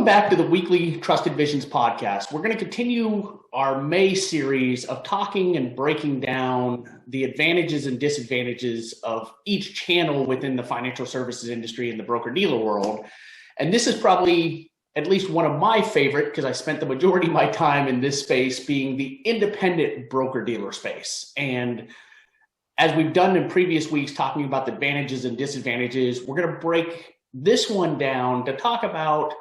Welcome back to the weekly Trusted Visions podcast. We're going to continue our May series of talking and breaking down the advantages and disadvantages of each channel within the financial services industry and the broker-dealer world. And this is probably at least one of my favorite, because I spent the majority of my time in this space, being the independent broker-dealer space. And as we've done in previous weeks, talking about the advantages and disadvantages, we're going to break this one down to talk about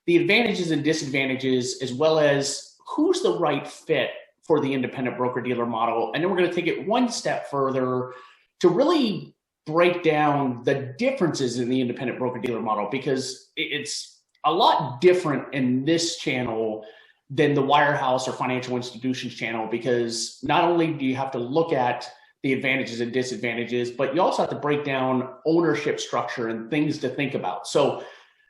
the advantages and disadvantages, as well as who's the right fit for the independent broker-dealer model. And then we're going to take it one step further to really break down the differences in the independent broker-dealer model, because it's a lot different in this channel than the wirehouse or financial institutions channel, because not only do you have to look at the advantages and disadvantages, but you also have to break down ownership structure and things to think about. So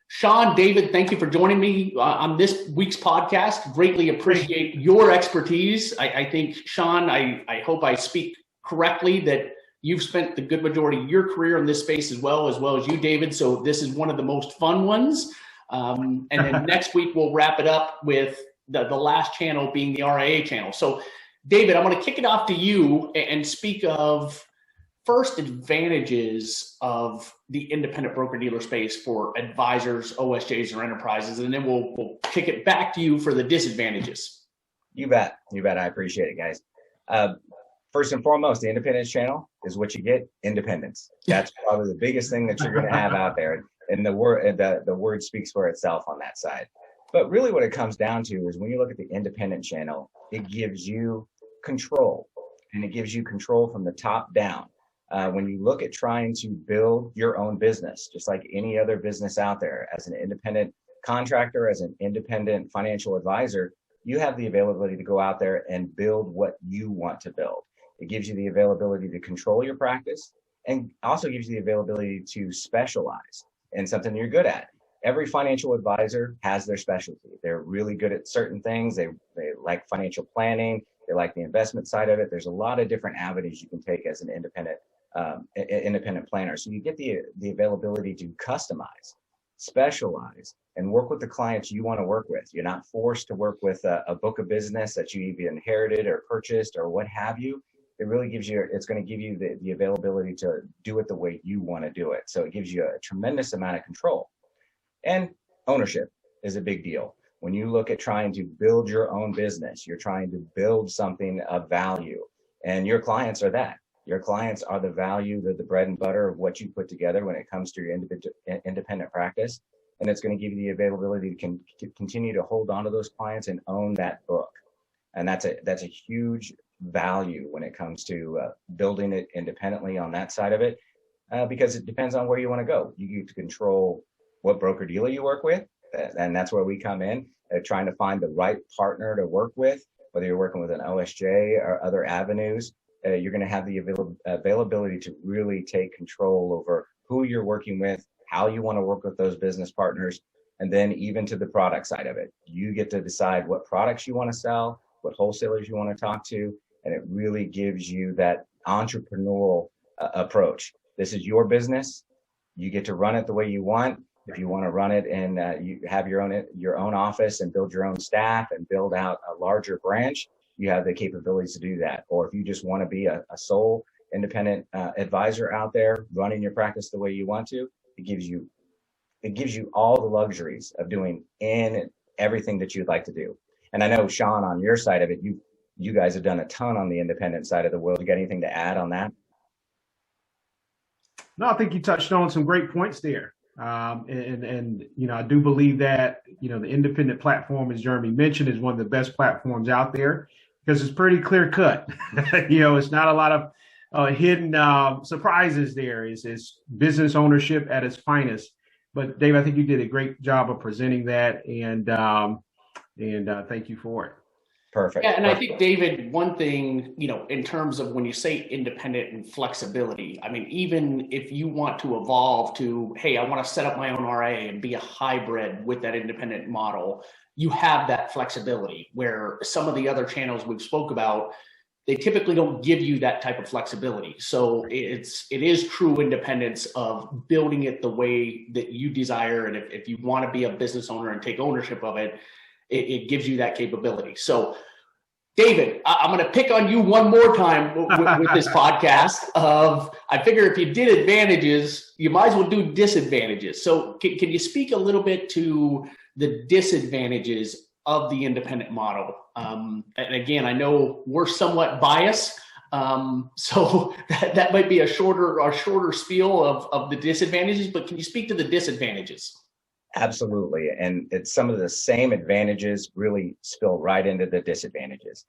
Shaun, David, thank you for joining me on this week's podcast. Greatly appreciate your expertise. I think, Shaun, I hope I speak correctly that you've spent the good majority of your career in this space as well as you, David. So this is one of the most fun ones. And then next week, we'll wrap it up with the last channel being the RIA channel. So David, I'm going to kick it off to you and speak of first advantages of the independent broker-dealer space for advisors, OSJs, or enterprises, and then we'll kick it back to you for the disadvantages. You bet. I appreciate it, guys. First and foremost, the independence channel is what you get: independence. That's probably the biggest thing that you're going to have out there, and the word speaks for itself on that side. But really, what it comes down to is when you look at the independent channel, it gives you control, and it gives you control from the top down. When you look at trying to build your own business, just like any other business out there, as an independent contractor, as an independent financial advisor, you have the availability to go out there and build what you want to build. It gives you the availability to control your practice, and also gives you the availability to specialize in something you're good at. Every financial advisor has their specialty. They're really good at certain things. They like financial planning. They like the investment side of it. There's a lot of different avenues you can take as an independent planner. So you get the availability to customize, specialize, and work with the clients you want to work with. You're not forced to work with a book of business that you either inherited or purchased or what have you. It really gives you, it's going to give you the availability to do it the way you want to do it. So it gives you a tremendous amount of control. And ownership is a big deal. When you look at trying to build your own business, you're trying to build something of value, and your clients are that. Your clients are the value, they're the bread and butter of what you put together when it comes to your independent practice. And it's going to give you the availability to continue to hold on to those clients and own that book. And that's a huge value when it comes to building it independently on that side of it, because it depends on where you want to go. You get to control what broker dealer you work with, and that's where we come in, trying to find the right partner to work with, whether you're working with an OSJ or other avenues. You're going to have the availability to really take control over who you're working with, how you want to work with those business partners, and then even to the product side of it. You get to decide what products you want to sell, what wholesalers you want to talk to, and it really gives you that entrepreneurial approach. This is your business. You get to run it the way you want. If you want to run it and you have your own office and build your own staff and build out a larger branch, you have the capabilities to do that. Or if you just want to be a sole independent advisor out there running your practice the way you want to, it gives you all the luxuries of doing everything that you'd like to do. And I know, Shaun, on your side of it, you guys have done a ton on the independent side of the world. You got anything to add on that? No, I think you touched on some great points there. And I do believe that, the independent platform, as Jeremy mentioned, is one of the best platforms out there because it's pretty clear cut. It's not a lot of hidden surprises there. It's business ownership at its finest. But Dave, I think you did a great job of presenting that, and thank you for it. Perfect. Yeah, and I think, David, one thing, in terms of when you say independent and flexibility, I mean, even if you want to evolve to, hey, I want to set up my own RA and be a hybrid with that independent model, you have that flexibility, where some of the other channels we've spoke about, they typically don't give you that type of flexibility. So it is true independence of building it the way that you desire. And if you want to be a business owner and take ownership of it, it gives you that capability. So David, I'm going to pick on you one more time with this podcast. I figure if you did advantages, you might as well do disadvantages. So can you speak a little bit to the disadvantages of the independent model? And again, I know we're somewhat biased, so that might be a shorter spiel of the disadvantages. But can you speak to the disadvantages? Absolutely. And it's some of the same advantages really spill right into the disadvantages.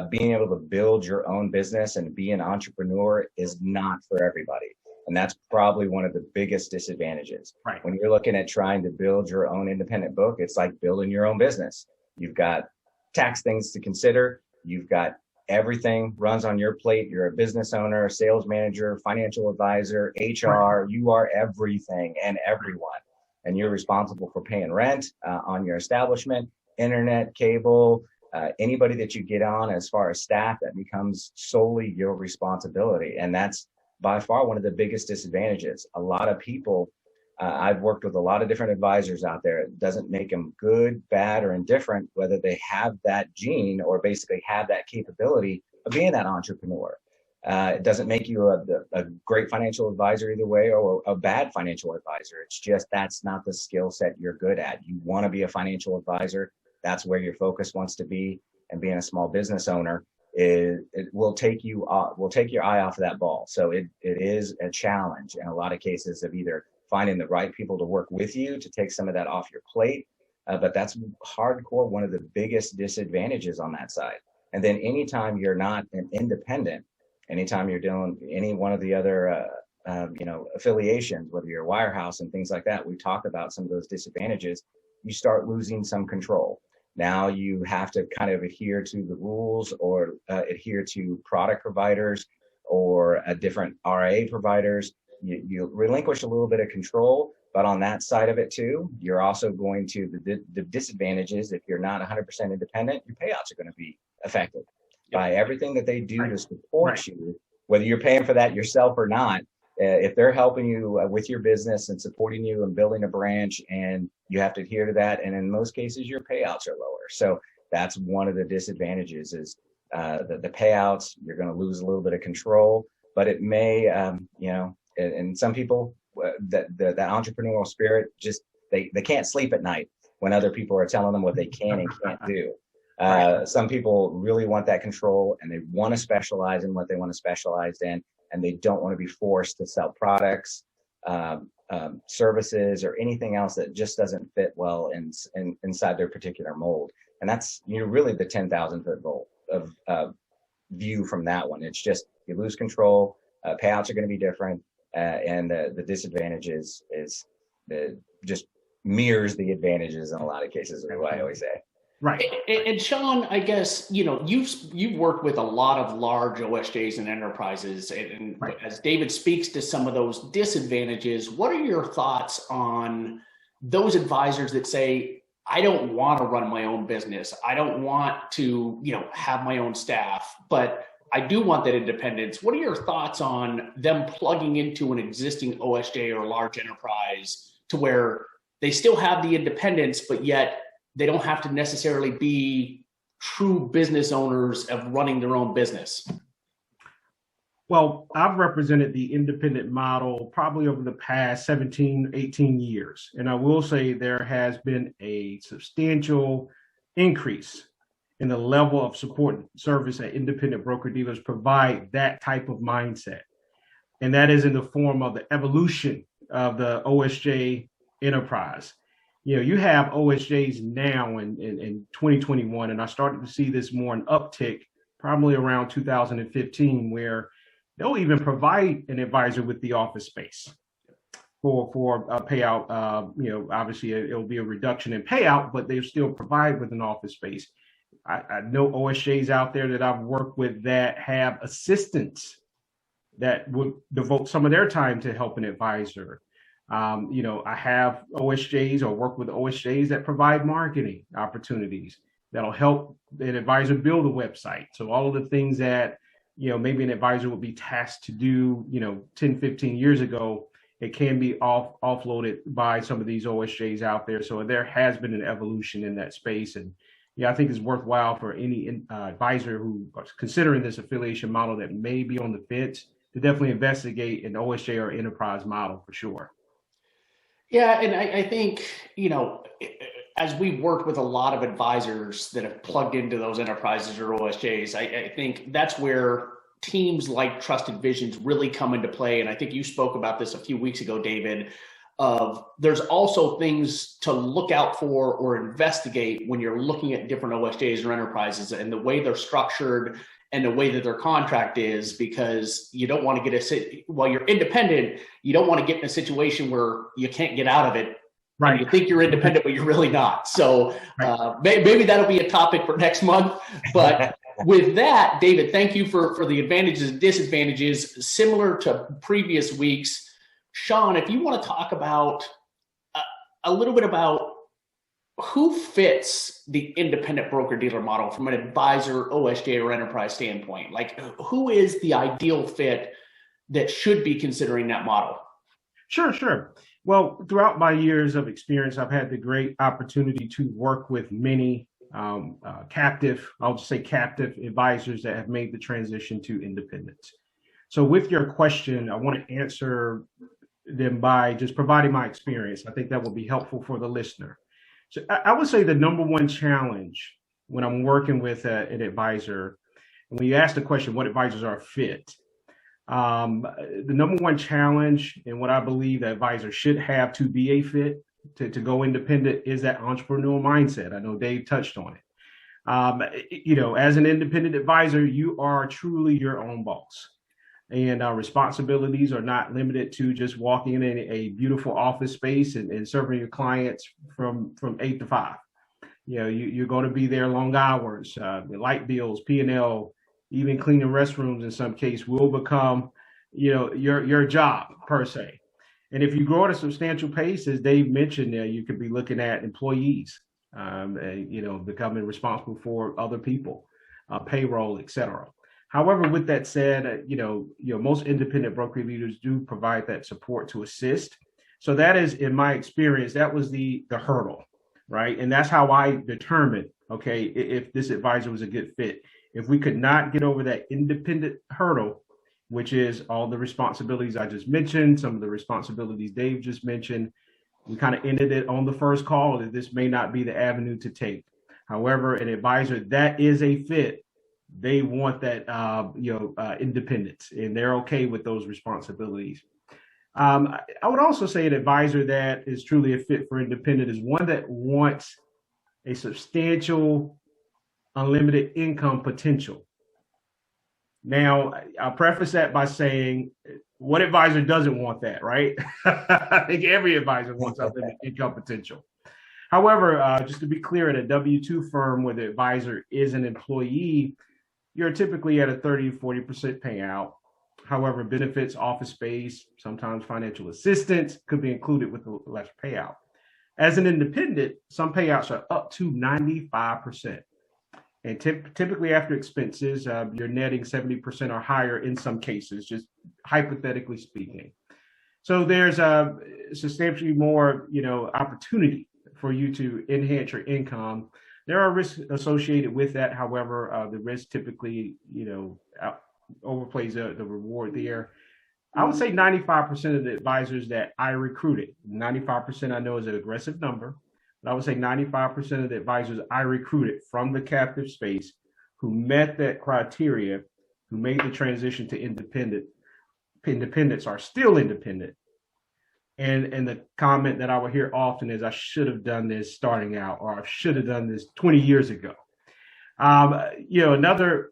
Being able to build your own business and be an entrepreneur is not for everybody. And that's probably one of the biggest disadvantages. Right. When you're looking at trying to build your own independent book, it's like building your own business. You've got tax things to consider. You've got everything runs on your plate. You're a business owner, a sales manager, financial advisor, HR. Right. You are everything and everyone. And you're responsible for paying rent on your establishment, internet, cable, anybody that you get on as far as staff, that becomes solely your responsibility. And that's by far one of the biggest disadvantages. A lot of people, I've worked with a lot of different advisors out there. It doesn't make them good, bad, or indifferent, whether they have that gene or basically have that capability of being that entrepreneur. It doesn't make you a great financial advisor either way, or a bad financial advisor. It's just that's not the skill set you're good at. You want to be a financial advisor. That's where your focus wants to be. And being a small business owner, it will take your eye off of that ball. So it is a challenge in a lot of cases of either finding the right people to work with you to take some of that off your plate. But that's hardcore one of the biggest disadvantages on that side. And then anytime you're not an independent, anytime you're doing any one of the other, affiliations, whether you're a wirehouse and things like that, we talk about some of those disadvantages. You start losing some control. Now you have to kind of adhere to the rules or adhere to product providers or different RIA providers. You relinquish a little bit of control, but on that side of it too, you're also going to, the disadvantages, if you're not 100% independent, your payouts are going to be affected by everything that they do to support you, whether you're paying for that yourself or not. If they're helping you with your business and supporting you and building a branch, and you have to adhere to that, and in most cases your payouts are lower. So that's one of the disadvantages is the payouts. You're going to lose a little bit of control, but it may, and some people, that entrepreneurial spirit, just they can't sleep at night when other people are telling them what they can and can't do. Some people really want that control, and they want to specialize in what they want to specialize in, and they don't want to be forced to sell products, services, or anything else that just doesn't fit well inside their particular mold. And that's really the 10,000-foot goal of view from that one. It's just you lose control, payouts are going to be different, and the disadvantages is just mirrors the advantages in a lot of cases, is what I always say. Right. And Shaun, I guess, you've worked with a lot of large OSJs and enterprises. And as David speaks to some of those disadvantages, what are your thoughts on those advisors that say, I don't want to run my own business. I don't want to, have my own staff, but I do want that independence. What are your thoughts on them plugging into an existing OSJ or large enterprise to where they still have the independence, but yet they don't have to necessarily be true business owners of running their own business? Well, I've represented the independent model probably over the past 17, 18 years. And I will say there has been a substantial increase in the level of support and service that independent broker-dealers provide that type of mindset. And that is in the form of the evolution of the OSJ enterprise. You have OSJs now in 2021, and I started to see this more an uptick probably around 2015, where they'll even provide an advisor with the office space for a payout. Obviously it'll be a reduction in payout, but they'll still provide with an office space. I know OSJs out there that I've worked with that have assistants that would devote some of their time to help an advisor. I have OSJs or work with OSJs that provide marketing opportunities. that'll help an advisor build a website. So all of the things that, maybe an advisor would be tasked to do, 10, 15 years ago, it can be offloaded by some of these OSJs out there. So there has been an evolution in that space. And I think it's worthwhile for any advisor who is considering this affiliation model that may be on the fence to definitely investigate an OSJ or enterprise model for sure. Yeah, and I think, as we've worked with a lot of advisors that have plugged into those enterprises or OSJs, I think that's where teams like Trusted Visions really come into play. And I think you spoke about this a few weeks ago, David, of there's also things to look out for or investigate when you're looking at different OSJs or enterprises and the way they're structured and the way that their contract is, because you don't want to get while you're independent, you don't want to get in a situation where you can't get out of it. Right. You think you're independent, but you're really not. So maybe that'll be a topic for next month. But with that, David, thank you for the advantages and disadvantages. Similar to previous weeks, Shaun, if you want to talk about a little bit about who fits the independent broker-dealer model from an advisor, OSJ, or enterprise standpoint, like who is the ideal fit that should be considering that model? Sure. Well, throughout my years of experience, I've had the great opportunity to work with many captive advisors that have made the transition to independence. So with your question, I want to answer them by just providing my experience. I think that will be helpful for the listener. So I would say the number one challenge when I'm working with an advisor, and when you ask the question, what advisors are fit? The number one challenge and what I believe that advisors should have to be a fit to go independent is that entrepreneurial mindset. I know Dave touched on it. As an independent advisor, you are truly your own boss. And our responsibilities are not limited to just walking in a beautiful office space and serving your clients from 8 to 5. You're going to be there long hours. The light bills, P&L, even cleaning restrooms in some case will become, your job per se. And if you grow at a substantial pace, as Dave mentioned there, you could be looking at employees, becoming responsible for other people, payroll, et cetera. However, with that said, most independent broker leaders do provide that support to assist. So that is, in my experience, that was the hurdle, right? And that's how I determined, okay, if this advisor was a good fit. If we could not get over that independent hurdle, which is all the responsibilities I just mentioned, some of the responsibilities Dave just mentioned, we kind of ended it on the first call that this may not be the avenue to take. However, an advisor that is a fit, they want that independence, and they're okay with those responsibilities. I would also say an advisor that is truly a fit for independent is one that wants a substantial unlimited income potential. Now, I'll preface that by saying, what advisor doesn't want that, right? I think every advisor wants unlimited income potential. However, just to be clear, at a W-2 firm where the advisor is an employee, you're typically at a 30 to 40% payout. However, benefits, office space, sometimes financial assistance could be included with the less payout. As an independent, some payouts are up to 95%. And typically after expenses, you're netting 70% or higher in some cases, just hypothetically speaking. So there's substantially more, opportunity for you to enhance your income. There are risks associated with that. However, the risk typically, overplays the reward there. I would say 95% of the advisors that I recruited, 95% I know is an aggressive number, but I would say 95% of the advisors I recruited from the captive space who met that criteria, who made the transition to independence are still independent. And the comment that I would hear often is, I should have done this starting out, or I should have done this 20 years ago. Another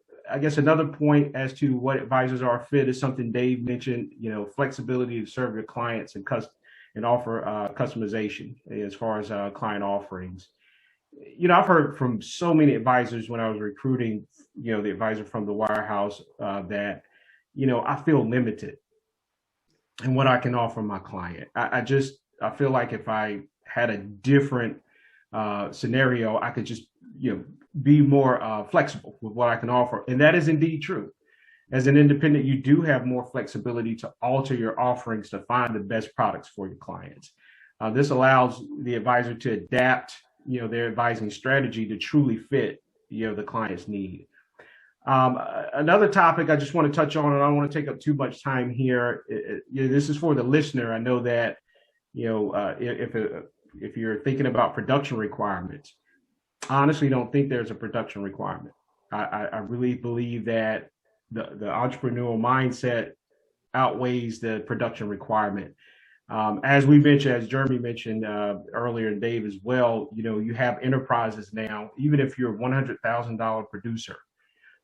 point as to what advisors are fit is something Dave mentioned, flexibility to serve your clients and offer customization as far as client offerings. I've heard from so many advisors when I was recruiting, the advisor from the wirehouse that, I feel limited in what I can offer my client. I feel like if I had a different scenario, I could just, be more flexible with what I can offer. And that is indeed true. As an independent, you do have more flexibility to alter your offerings to find the best products for your clients. This allows the advisor to adapt, their advising strategy to truly fit, the client's need. Another topic I just want to touch on, and I don't want to take up too much time here. This is for the listener. I know that, if you're thinking about production requirements, I honestly don't think there's a production requirement. I really believe that the entrepreneurial mindset outweighs the production requirement. As we mentioned, as Jeremy mentioned earlier, and Dave as well, you have enterprises now, even if you're a $100,000 producer,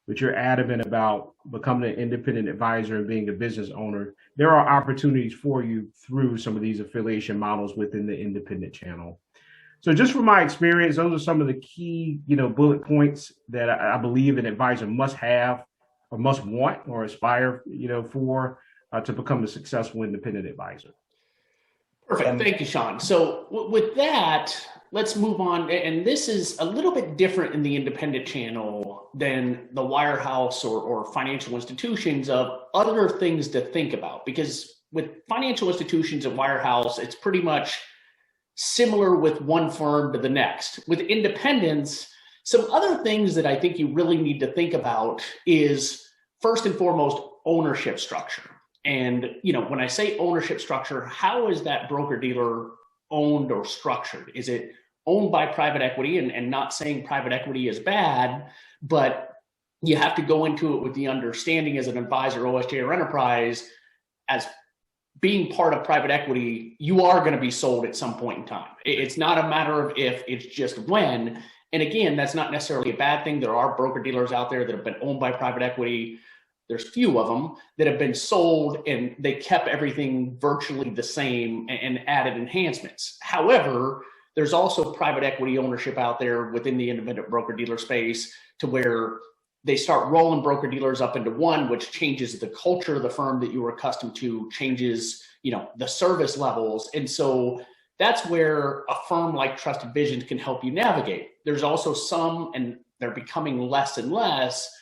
but you're adamant about becoming an independent advisor and being a business owner, there are opportunities for you through some of these affiliation models within the independent channel. So just from my experience, those are some of the key, bullet points that I believe an advisor must have or must want or aspire, for to become a successful independent advisor. Perfect. Thank you, Shaun. So with that, let's move on. And this is a little bit different in the independent channel than the wirehouse or financial institutions of other things to think about. Because with financial institutions and wirehouse, it's pretty much similar with one firm to the next. With independents, some other things that I think you really need to think about is, first and foremost, ownership structure. And, when I say ownership structure, how is that broker-dealer owned or structured? Is it owned by private equity? And not saying private equity is bad, but you have to go into it with the understanding as an advisor, OSJ, or enterprise, as being part of private equity, you are going to be sold at some point in time. It's not a matter of if, it's just when. And again, that's not necessarily a bad thing. There are broker-dealers out there that have been owned by private equity. There's few of them that have been sold and they kept everything virtually the same and added enhancements. However, there's also private equity ownership out there within the independent broker-dealer space to where they start rolling broker-dealers up into one, which changes the culture of the firm that you were accustomed to, changes, the service levels. And so that's where a firm like Trusted Visions can help you navigate. There's also some, and they're becoming less and less,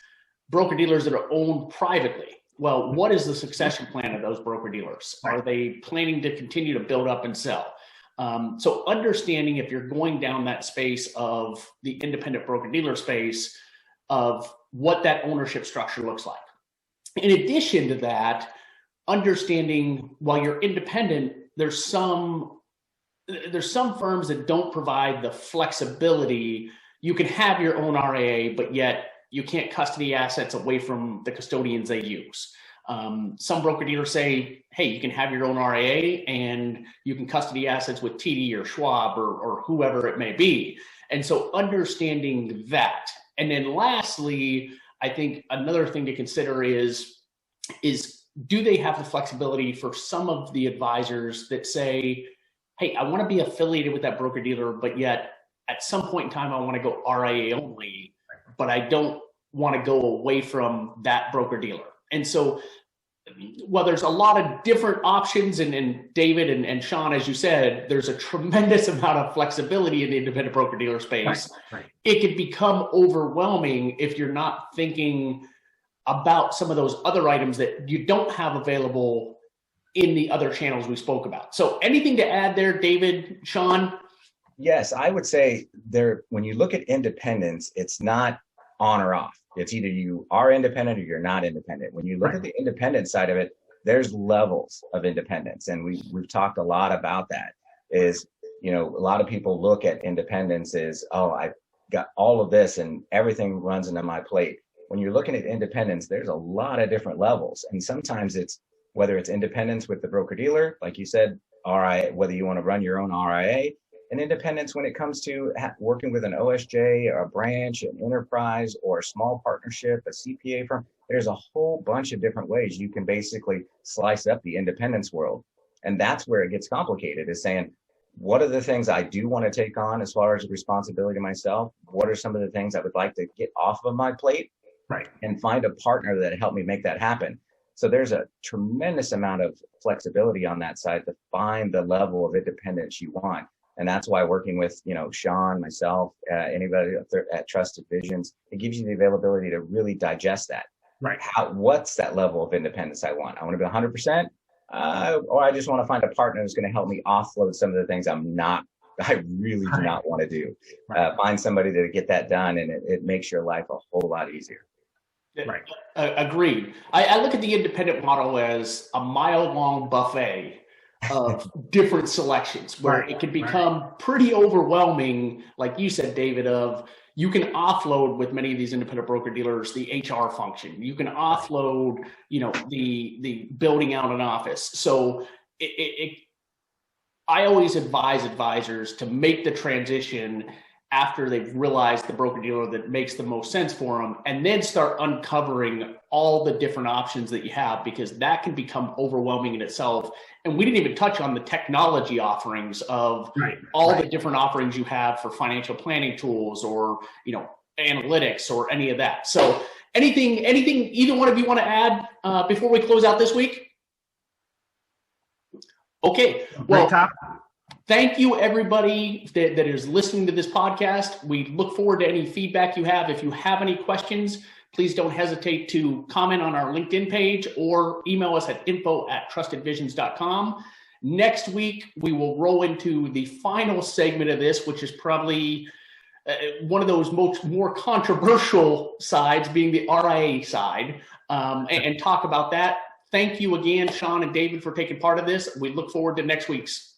broker-dealers that are owned privately. Well, what is the succession plan of those broker-dealers? Are they planning to continue to build up and sell? So understanding if you're going down that space of the independent broker-dealer space of what that ownership structure looks like. In addition to that, understanding while you're independent, there's some firms that don't provide the flexibility. You can have your own RIA, but yet you can't custody assets away from the custodians they use. Some broker-dealers say, hey, you can have your own RIA and you can custody assets with TD or Schwab or whoever it may be. And so understanding that. And then lastly, I think another thing to consider is do they have the flexibility for some of the advisors that say, hey, I want to be affiliated with that broker-dealer, but yet at some point in time, I want to go RIA only, but I don't want to go away from that broker-dealer. And so while there's a lot of different options, and David and Shaun, as you said, there's a tremendous amount of flexibility in the independent broker-dealer space. Right. It can become overwhelming if you're not thinking about some of those other items that you don't have available in the other channels we spoke about. So anything to add there, David, Shaun? Yes, I would say when you look at independence, it's not on or off. It's either you are independent or you're not independent. When you look at the independent side of it, there's levels of independence. And we've talked a lot about that. Is, a lot of people look at independence as, oh, I've got all of this and everything runs into my plate. When you're looking at independence, there's a lot of different levels. And sometimes it's whether it's independence with the broker-dealer, like you said, RIA, whether you want to run your own RIA, and independence when it comes to working with an OSJ or a branch, an enterprise, or a small partnership, a CPA firm. There's a whole bunch of different ways you can basically slice up the independence world. And that's where it gets complicated, is saying, what are the things I do want to take on as far as responsibility myself? What are some of the things I would like to get off of my plate? Right. And find a partner that help me make that happen. So there's a tremendous amount of flexibility on that side to find the level of independence you want. And that's why working with, Shaun, myself, anybody at Trusted Visions, it gives you the availability to really digest that. Right. What's that level of independence I want? I want to be 100%, or I just want to find a partner who's going to help me offload some of the things I really do not want to do. Right. Find somebody to get that done, and it makes your life a whole lot easier. Right. Agreed. I look at the independent model as a mile-long buffet of different selections where it can become pretty overwhelming, like you said, David, of you can offload with many of these independent broker dealers the HR function. You can offload, the building out an office. So I always advise advisors to make the transition after they've realized the broker dealer that makes the most sense for them, and then start uncovering all the different options that you have, because that can become overwhelming in itself. And we didn't even touch on the technology offerings of all the different offerings you have for financial planning tools, or, analytics, or any of that. So anything either one of you want to add before we close out this week? Okay. Well, thank you, everybody that is listening to this podcast. We look forward to any feedback you have. If you have any questions, please don't hesitate to comment on our LinkedIn page or email us at info@trustedvisions.com. Next week, we will roll into the final segment of this, which is probably one of those more controversial sides, being the RIA side, and talk about that. Thank you again, Shaun and David, for taking part of this. We look forward to next week's.